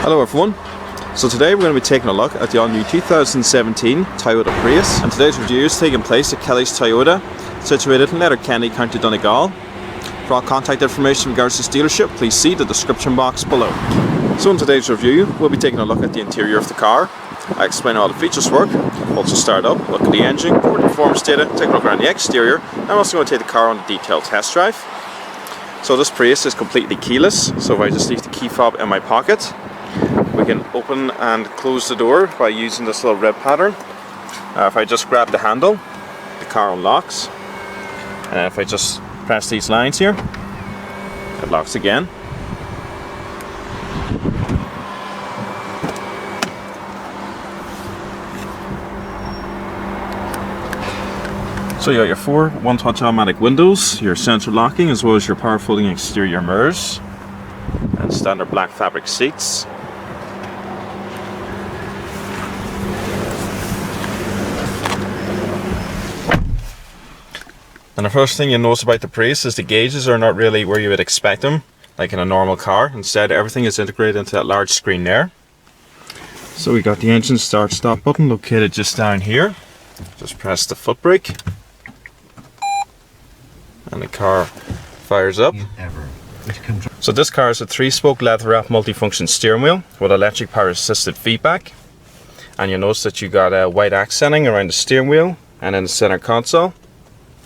Hello everyone. So today we're going to be taking a look at the all-new 2017 Toyota Prius, and today's review is taking place at Kelly's Toyota, situated in Letterkenny, County Donegal. For all contact information in regards to this dealership, please see the description box below. So in today's review, we'll be taking a look at the interior of the car. I explain how all the features work, also start up, look at the engine, cover the performance data, take a look around the exterior, and I'm also going to take the car on a detailed test drive. So this Prius is completely keyless, so if I just leave the key fob in my pocket, we can open and close the door by using this little red pattern. If I just grab the handle, the car unlocks, and if I just press these lines here, it locks again. So you got your 4 one-touch automatic windows, your sensor locking, as well as your power folding exterior mirrors, and standard black fabric seats. And the first thing you'll notice about the Prius is the gauges are not really where you would expect them, like in a normal car. Instead, everything is integrated into that large screen there. So we got the engine start stop button located just down here. Just press the foot brake and the car fires up. So this car is a 3-spoke leather wrap multifunction steering wheel with electric power assisted feedback. And you'll notice that you got a white accenting around the steering wheel and in the center console.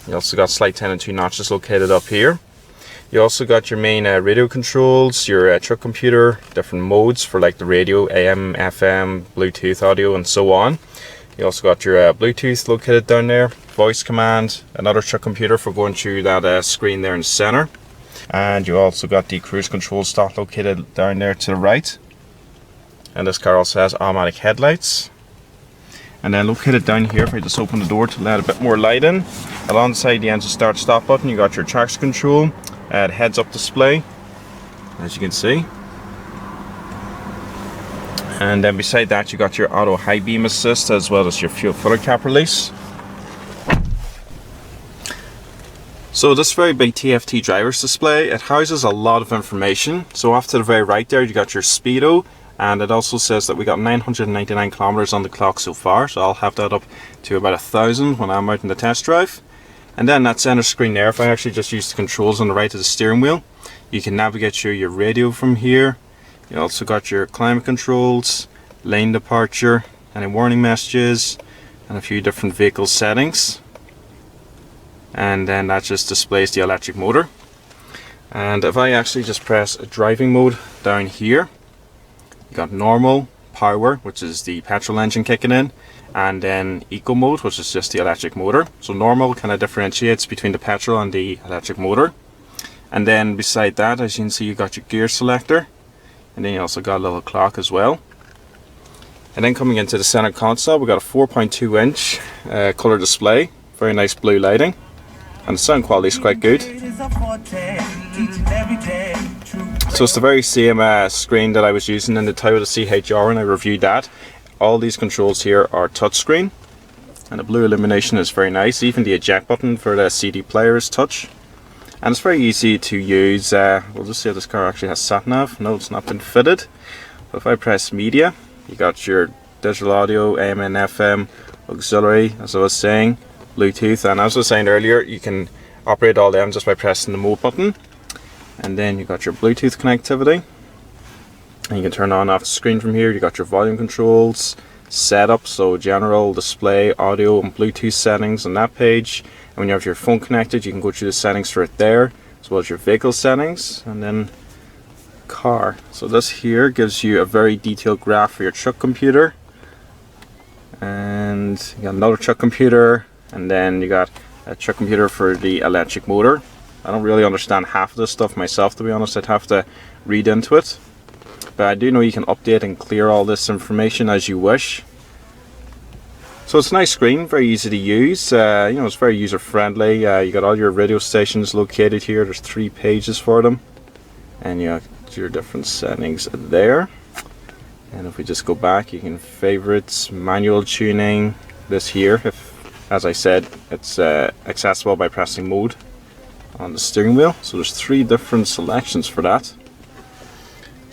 You also got slight 10 and 2 notches located up here. You also got your main radio controls, your truck computer, different modes for like the radio, AM, FM, Bluetooth audio and so on. You also got your Bluetooth located down there, voice command, another truck computer for going through that screen there in the center. And you also got the cruise control slot located down there to the right. And this car also has automatic headlights. And then located down here, if I just open the door to let a bit more light in, alongside the engine start stop button, you got your traction control, heads up display, as you can see. And then beside that, you got your auto high beam assist as well as your fuel filler cap release. So this very big TFT driver's display, it houses a lot of information. So off to the very right there, you got your speedo. And it also says that we got 999 kilometers on the clock so far, so I'll have that up to about 1,000 when I'm out in the test drive. And then that center screen there, if I actually just use the controls on the right of the steering wheel, you can navigate through your radio from here. You also got your climate controls, lane departure, any warning messages, and a few different vehicle settings. And then that just displays the electric motor. And if I actually just press driving mode down here, you got normal, power, which is the petrol engine kicking in, and then eco mode, which is just the electric motor. So normal kind of differentiates between the petrol and the electric motor. And then beside that, as you can see, you got your gear selector, and then you also got a little clock as well. And then coming into the center console, we got a 4.2 inch color display, very nice blue lighting, and the sound quality is quite good. So it's the very same screen that I was using in the Toyota CHR when I reviewed that. All these controls here are touchscreen, and the blue illumination is very nice. Even the eject button for the CD player is touch, and it's very easy to use. We'll just see if this car actually has sat nav. No, it's not been fitted. But if I press media, you got your digital audio, AM and FM, auxiliary, as I was saying, Bluetooth, and as I was saying earlier, you can operate all them just by pressing the mode button. And then you got your Bluetooth connectivity, and you can turn on and off the screen from here. You got your volume controls, setup, so general, display, audio and Bluetooth settings on that page. And when you have your phone connected, you can go through the settings for it there, as well as your vehicle settings, and then car. So this here gives you a very detailed graph for your truck computer, and you got another truck computer, and then you got a truck computer for the electric motor. I don't really understand half of this stuff myself, to be honest. I'd have to read into it. But I do know you can update and clear all this information as you wish. So it's a nice screen, very easy to use. You know, it's very user friendly. You got all your radio stations located here. There's 3 pages for them. And you got your different settings there. And if we just go back, you can favorites, manual tuning, this here. If, as I said, it's accessible by pressing mode on the steering wheel. So there's 3 different selections for that.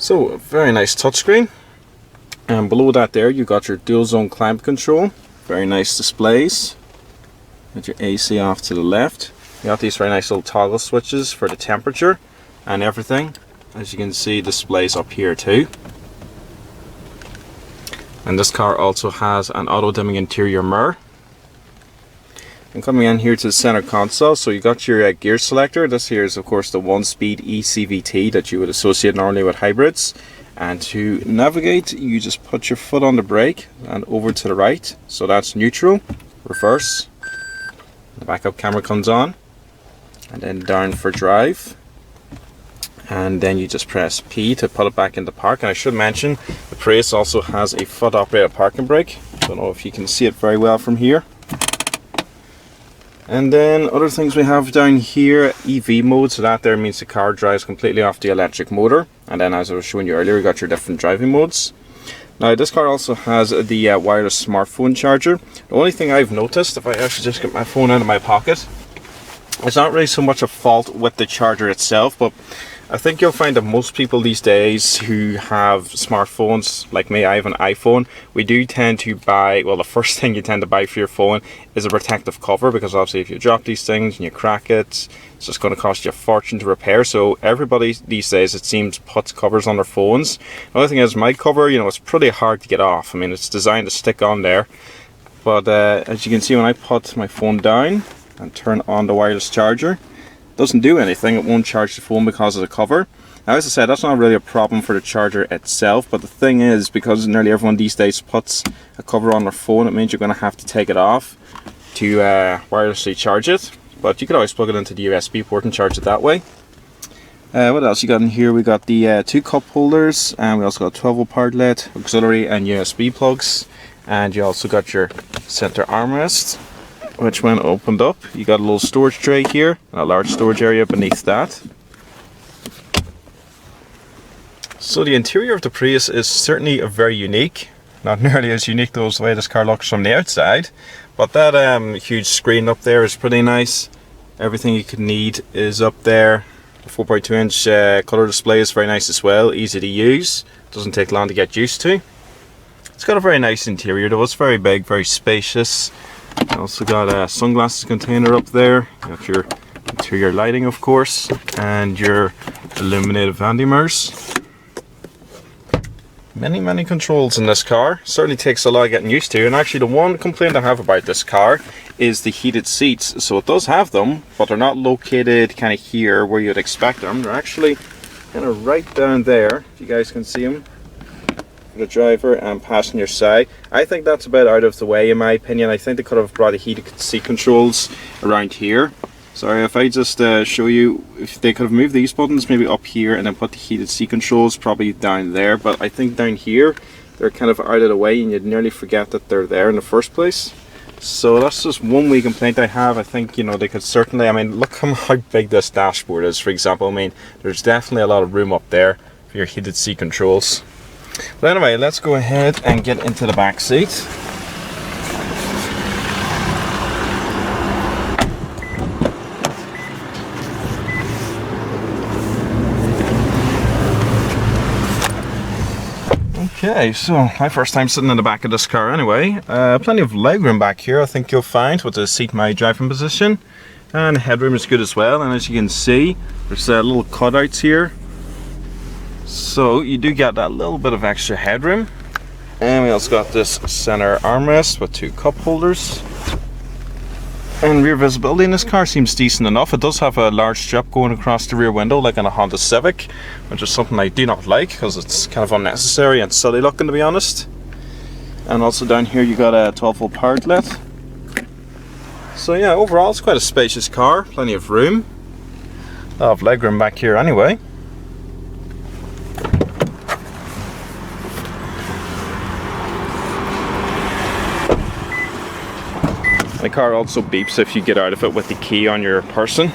So a very nice touchscreen, and below that there you got your dual zone climate control. Very nice displays. Got your AC off to the left. You got these very nice little toggle switches for the temperature and everything. As you can see, displays up here too. And this car also has an auto dimming interior mirror. And coming in here to the center console, so you got your gear selector. This here is of course the 1-speed ECVT that you would associate normally with hybrids. And to navigate, you just put your foot on the brake and over to the right. So that's neutral, reverse. The backup camera comes on, and then down for drive. And then you just press P to put it back into park. And I should mention, the Prius also has a foot operated parking brake. Don't know if you can see it very well from here. And then other things we have down here, EV mode, so that there means the car drives completely off the electric motor. And then as I was showing you earlier, you got your different driving modes. Now this car also has the wireless smartphone charger. The only thing I've noticed, if I actually just get my phone out of my pocket, it's not really so much a fault with the charger itself, but I think you'll find that most people these days who have smartphones, like me, I have an iPhone, we do tend to buy, well, the first thing you tend to buy for your phone is a protective cover, because obviously if you drop these things and you crack it, it's just going to cost you a fortune to repair. So everybody these days, it seems, puts covers on their phones. The only thing is, my cover, you know, it's pretty hard to get off. I mean, it's designed to stick on there, but as you can see, when I put my phone down and turn on the wireless charger, doesn't do anything. It won't charge the phone because of the cover. Now, as I said, that's not really a problem for the charger itself, but the thing is, because nearly everyone these days puts a cover on their phone, it means you're going to have to take it off to wirelessly charge it. But you could always plug it into the USB port and charge it that way. What else you got in here? We got the 2 cup holders, and we also got 12-volt power outlet, auxiliary and USB plugs, and you also got your center armrest, which when opened up, you got a little storage tray here and a large storage area beneath that. So the interior of the Prius is certainly very unique. Not nearly as unique though as the way this car looks from the outside, but that huge screen up there is pretty nice. Everything you could need is up there. The 4.2 inch colour display is very nice as well, easy to use, doesn't take long to get used to. It's got a very nice interior though, it's very big, very spacious. You also got a sunglasses container up there. You got your interior lighting, of course, and your illuminated vanity mirrors. Many controls in this car. Certainly takes a lot of getting used to. And actually, the one complaint I have about this car is the heated seats. So it does have them, but they're not located kind of here where you'd expect them. They're actually kind of right down there, if you guys can see them, the driver and passenger side. I think that's about out of the way in my opinion. I think they could have brought the heated seat controls around here. Sorry, if I just show you, if they could have moved these buttons maybe up here and then put the heated seat controls probably down there, but I think down here they're kind of out of the way and you'd nearly forget that they're there in the first place. So that's just one wee complaint I have. I think, you know, they could certainly, I mean, look how big this dashboard is, for example. I mean, there's definitely a lot of room up there for your heated seat controls. But anyway, let's go ahead and get into the back seat. Okay, so my first time sitting in the back of this car anyway. Plenty of legroom back here, I think you'll find, with the seat in my driving position. And headroom is good as well, and as you can see, there's little cutouts here. So you do get that little bit of extra headroom. And we also got this center armrest with 2 cup holders. And rear visibility in this car seems decent enough. It does have a large strip going across the rear window like in a Honda Civic, which is something I do not like because it's kind of unnecessary and silly looking, to be honest. And also down here you got a 12-volt power outlet. So yeah, overall it's quite a spacious car, plenty of room. I have legroom back here anyway. The car also beeps if you get out of it with the key on your person.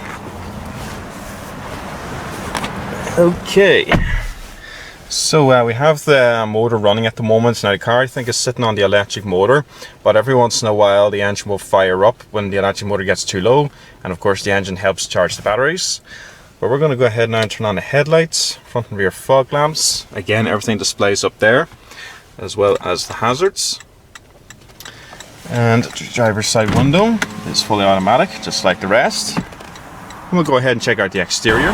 Okay, so we have the motor running at the moment. Now the car, I think, is sitting on the electric motor, but every once in a while the engine will fire up when the electric motor gets too low, and of course the engine helps charge the batteries. But we're going to go ahead now and turn on the headlights, front and rear fog lamps. Again, everything displays up there, as well as the hazards. And the driver's side window is fully automatic, just like the rest. And we'll go ahead and check out the exterior.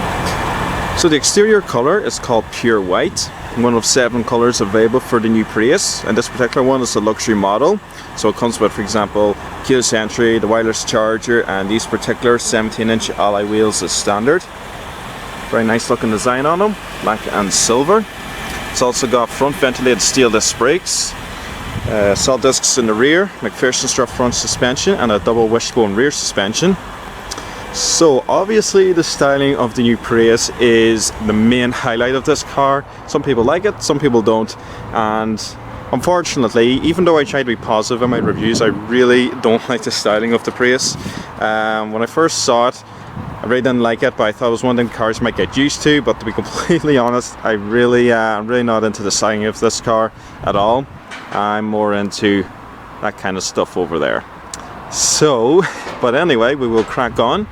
So the exterior colour is called Pure White, one of 7 colours available for the new Prius, and this particular one is a luxury model. So it comes with, for example, keyless entry, the wireless charger, and these particular 17-inch alloy wheels as standard. Very nice looking design on them, black and silver. It's also got front ventilated steel disc brakes, solid discs in the rear, McPherson strut front suspension, and a double wishbone rear suspension. So obviously the styling of the new Prius is the main highlight of this car. Some people like it, some people don't, and unfortunately, even though I try to be positive in my reviews, I really don't like the styling of the Prius. When I first saw it, I really didn't like it, but I thought it was one of them cars I might get used to. But to be completely honest, I'm really not into the styling of this car at all. I'm more into that kind of stuff over there. So, but anyway, we will crack on.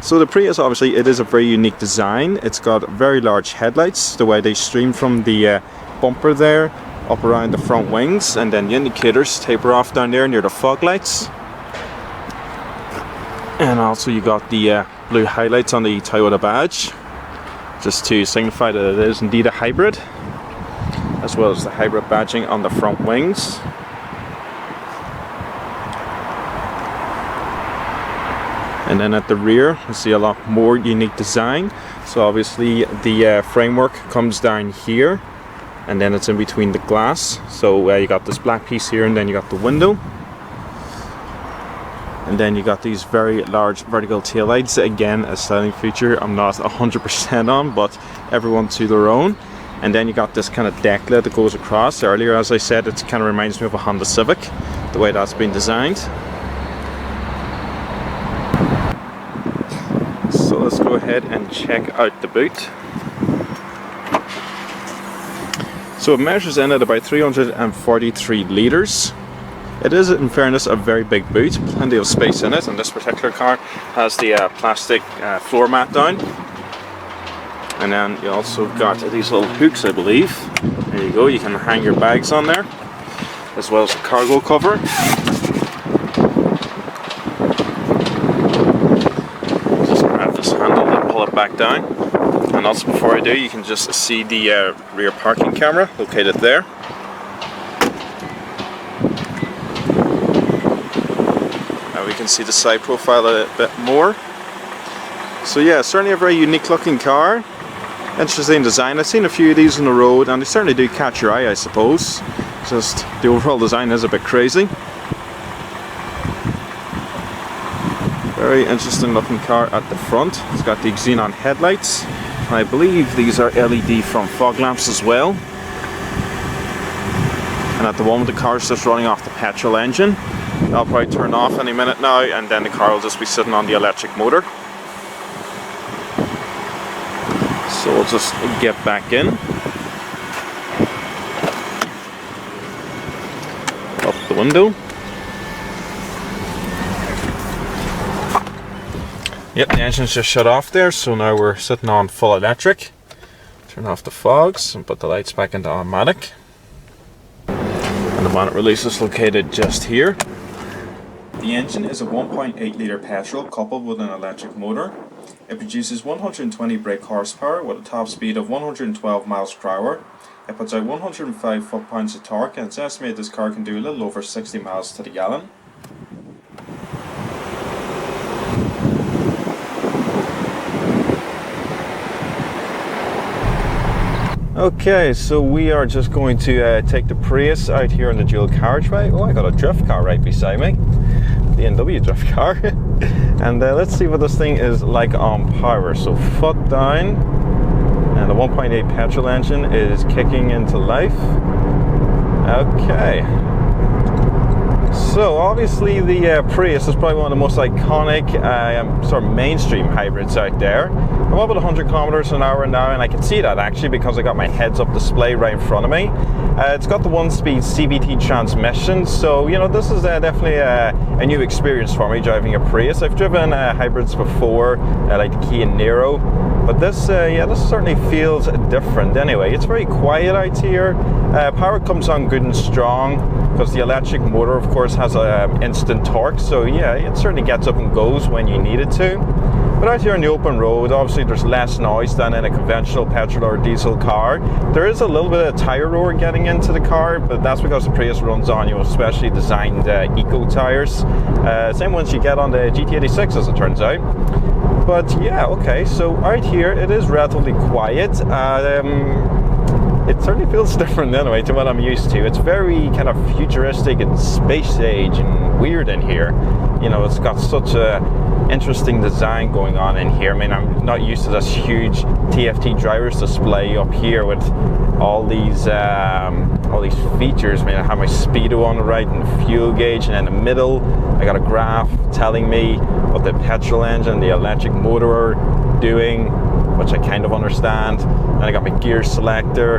So the Prius, obviously, it is a very unique design. It's got very large headlights, the way they stream from the bumper there up around the front wings, and then the indicators taper off down there near the fog lights. And also you got the blue highlights on the Toyota badge, just to signify that it is indeed a hybrid, as well as the hybrid badging on the front wings. And then at the rear, you see a lot more unique design. So obviously the framework comes down here, and then it's in between the glass. So you got this black piece here, and then you got the window. And then you got these very large vertical taillights. Again, a styling feature I'm not 100% on, but everyone to their own. And then you got this kind of deck lid that goes across. Earlier, as I said, it kind of reminds me of a Honda Civic, the way that's been designed. So let's go ahead and check out the boot. So it measures in at about 343 litres. It is, in fairness, a very big boot, plenty of space in it, and this particular car has the plastic floor mat down. And then you also got these little hooks, I believe. There you go, you can hang your bags on there, as well as a cargo cover. Just grab this handle and pull it back down. And also, before I do, you can just see the rear parking camera located there. Now we can see the side profile a bit more. So yeah, certainly a very unique looking car. Interesting design. I've seen a few of these on the road, and they certainly do catch your eye, I suppose. Just the overall design is a bit crazy. Very interesting looking car at the front. It's got the xenon headlights. I believe these are LED front fog lamps as well. And at the moment the car is just running off the petrol engine. That'll probably turn off any minute now, and then the car will just be sitting on the electric motor. So we'll just get back in. Up the window. Yep, the engine's just shut off there, so now we're sitting on full electric. Turn off the fogs and put the lights back into automatic. And the bonnet release is located just here. The engine is a 1.8 litre petrol coupled with an electric motor. It produces 120 brake horsepower with a top speed of 112 miles per hour. It puts out 105 foot-pounds of torque, and it's estimated this car can do a little over 60 miles to the gallon. Okay, so we are just going to take the Prius out here on the dual carriageway. Oh, I got a drift car right beside me. BMW drift car. And let's see what this thing is like on power. So foot down, and the 1.8 petrol engine is kicking into life. Okay. So obviously the Prius is probably one of the most iconic sort of mainstream hybrids out there. I'm up at 100 kilometers an hour now, and I can see that actually because I got my heads-up display right in front of me. It's got the 1-speed CVT transmission, so you know this is definitely a new experience for me driving a Prius. I've driven hybrids before, like the Kia Niro, but this certainly feels different. Anyway, it's very quiet out here. Power comes on good and strong because the electric motor, of course, has instant torque. So yeah, it certainly gets up and goes when you need it to. But out here on the open road, obviously there's less noise than in a conventional petrol or diesel car. There is a little bit of tire roar getting into the car, but that's because the Prius runs on, you know, specially designed eco tires. Same ones you get on the GT86, as it turns out. But yeah, okay, so out here it is relatively quiet. It certainly feels different anyway to what I'm used to. It's very kind of futuristic and space age and weird in here. You know, it's got such a interesting design going on in here. I mean, I'm not used to this huge TFT driver's display up here with all these features. I mean, I have my speedo on the right and the fuel gauge, and in the middle I got a graph telling me what the petrol engine, the electric motor are doing, which I kind of understand. And I got my gear selector,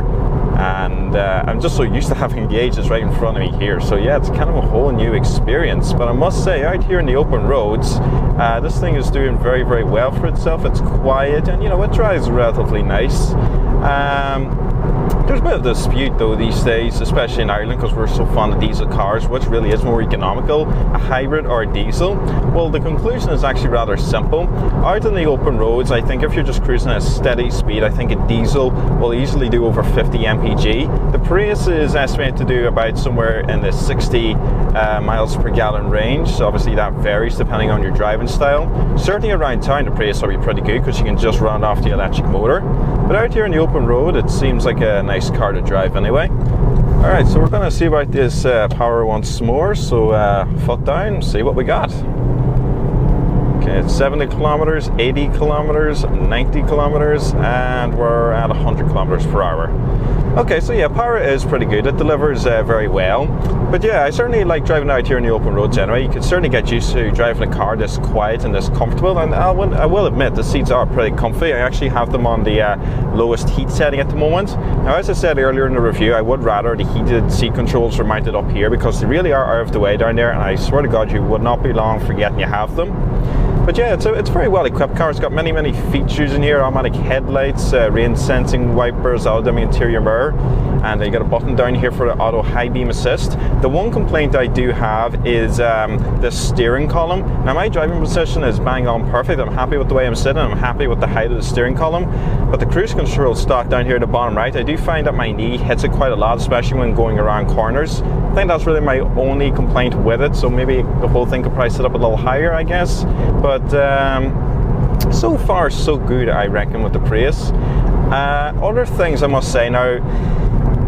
and I'm just so used to having gauges right in front of me here. So yeah, it's kind of a whole new experience. But I must say, out here in the open roads, this thing is doing very, very well for itself. It's quiet, and you know, it drives relatively nice. There's a bit of dispute though these days, especially in Ireland, because we're so fond of diesel cars, which really is more economical, a hybrid or a diesel. Well, the conclusion is actually rather simple. Out in the open roads, I think if you're just cruising at a steady speed, I think a diesel will easily do over 50 mpg. The Prius is estimated to do about somewhere in the 60 miles per gallon range, so obviously that varies depending on your driving style. Certainly around town the Prius will be pretty good because you can just run off the electric motor. But out here on the open road, it seems like a nice car to drive anyway. Alright, so we're going to see about this power once more. So foot down, see what we got. Okay, it's 70 kilometers, 80 kilometers, 90 kilometers, and we're at 100 kilometers per hour. Okay, so yeah, power is pretty good. It delivers very well. But yeah, I certainly like driving out here on the open roads anyway. You can certainly get used to driving a car this quiet and this comfortable. And I will admit, the seats are pretty comfy. I actually have them on the lowest heat setting at the moment. Now, as I said earlier in the review, I would rather the heated seat controls were mounted up here because they really are out of the way down there. And I swear to God, you would not be long forgetting you have them. But yeah, it's a very well equipped car. It's got many, many features in here. Automatic headlights, rain sensing wipers, auto-dimming interior mirror, and you got a button down here for the auto high beam assist. The one complaint I do have is the steering column. Now my driving position is bang on perfect. I'm happy with the way I'm sitting. I'm happy with the height of the steering column. But the cruise control stock down here at the bottom right, I do find that my knee hits it quite a lot, especially when going around corners. I think that's really my only complaint with it. So maybe the whole thing could probably sit up a little higher, I guess. But so far so good, I reckon, with the Prius. Other things I must say now,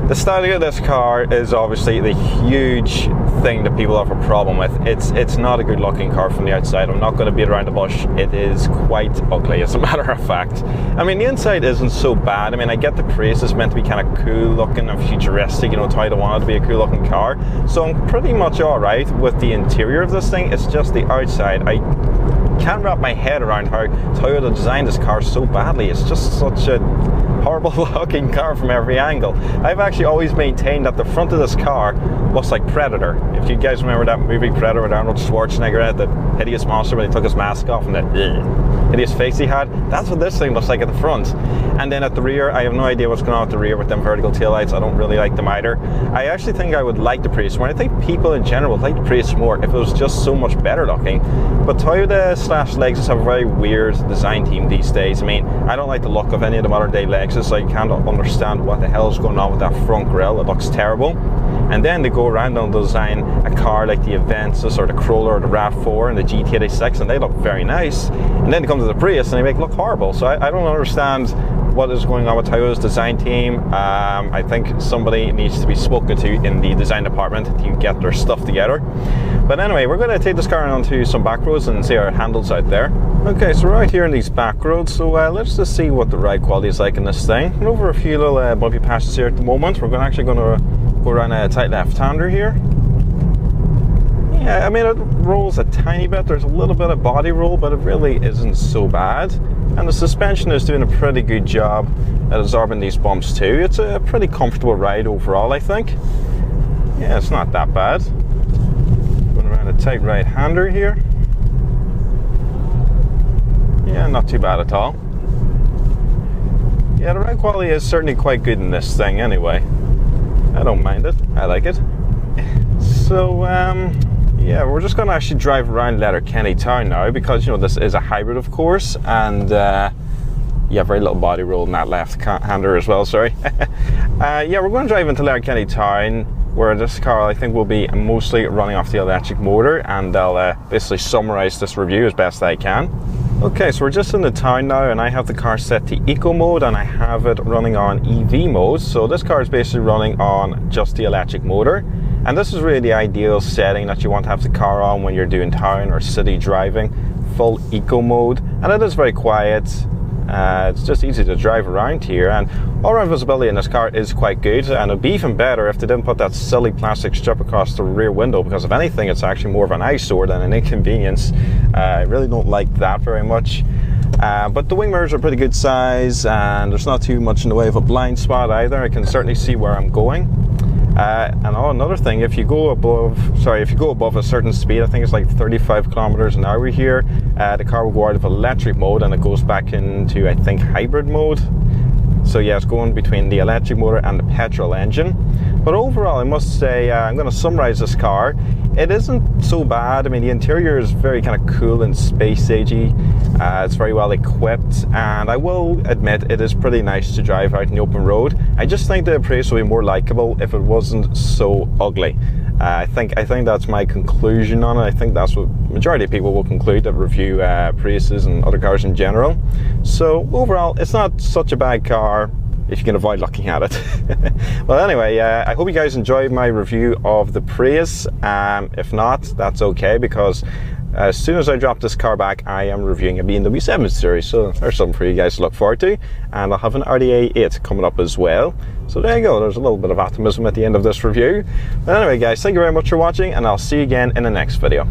the styling of this car is obviously the huge thing that people have a problem with. It's not a good looking car from the outside. I'm not going to beat around the bush. It is quite ugly, as a matter of fact. I mean, the inside isn't so bad. I mean, I get the Prius is meant to be kind of cool looking and futuristic, you know, Toyota wanted to be a cool looking car. So I'm pretty much alright with the interior of this thing. It's just the outside. I can't wrap my head around how Toyota designed this car so badly. It's just such a horrible looking car from every angle. I've actually always maintained that the front of this car looks like Predator. If you guys remember that movie Predator with Arnold Schwarzenegger at the hideous monster when he took his mask off and the hideous face he had, that's what this thing looks like at the front. And then at the rear, I have no idea what's going on at the rear with them vertical taillights. I don't really like them either. I actually think I would like the Prius more. I think people in general would like the Prius more if it was just so much better looking. But Toyota/Lexus have a very weird design team these days. I mean, I don't like the look of any of the modern day Lexus. I can't understand what the hell is going on with that front grille. It looks terrible. And then they go around and design a car like the Avensis or the Corolla or the RAV4 and the GT86, and they look very nice. And then they come to the Prius and they make it look horrible. So I don't understand what is going on with Toyota's design team. I think somebody needs to be spoken to in the design department to get their stuff together. But anyway, we're going to take this car onto some back roads and see how it handles out there. Okay, so we're out here in these back roads, so let's just see what the ride quality is like in this thing. We're over a few little bumpy patches here at the moment. We're actually going to go around a tight left-hander here. Yeah, I mean, it rolls a tiny bit. There's a little bit of body roll, but it really isn't so bad. And the suspension is doing a pretty good job at absorbing these bumps too. It's a pretty comfortable ride overall, I think. Yeah, it's not that bad. Going around a tight right-hander here. Yeah, not too bad at all. Yeah, the ride quality is certainly quite good in this thing anyway. I don't mind it. I like it. So, yeah, we're just going to actually drive around Letterkenny town now because, you know, this is a hybrid, of course, and yeah, very little body roll in that left-hander as well, sorry. Yeah, we're going to drive into Letterkenny town, where this car, I think, will be mostly running off the electric motor, and I'll basically summarize this review as best I can. Okay, so we're just in the town now, and I have the car set to eco mode, and I have it running on EV mode. So this car is basically running on just the electric motor, and this is really the ideal setting that you want to have the car on when you're doing town or city driving, full eco mode. And it is very quiet. It's just easy to drive around here, and all-round visibility in this car is quite good, and it'd be even better if they didn't put that silly plastic strip across the rear window, because if anything, it's actually more of an eyesore than an inconvenience. I really don't like that very much. But the wing mirrors are pretty good size, and there's not too much in the way of a blind spot either. I can certainly see where I'm going. And another thing, if you go above a certain speed, I think it's like 35 kilometers an hour here, the car will go out of electric mode and it goes back into, I think, hybrid mode. So yeah, it's going between the electric motor and the petrol engine. But overall, I must say, I'm going to summarize this car. It isn't so bad. I mean, the interior is very kind of cool and space-agey. It's very well equipped, and I will admit it is pretty nice to drive out in the open road. I just think the Prius would be more likable if it wasn't so ugly. I think that's my conclusion on it. I think that's what majority of people will conclude that review Priuses and other cars in general. So overall, it's not such a bad car if you can avoid looking at it. Well, anyway, I hope you guys enjoyed my review of the Prius. If not, that's okay, because as soon as I drop this car back, I am reviewing a BMW 7 Series, so there's something for you guys to look forward to. And I'll have an RDA 8 coming up as well. So there you go, there's a little bit of optimism at the end of this review. But anyway guys, thank you very much for watching, and I'll see you again in the next video.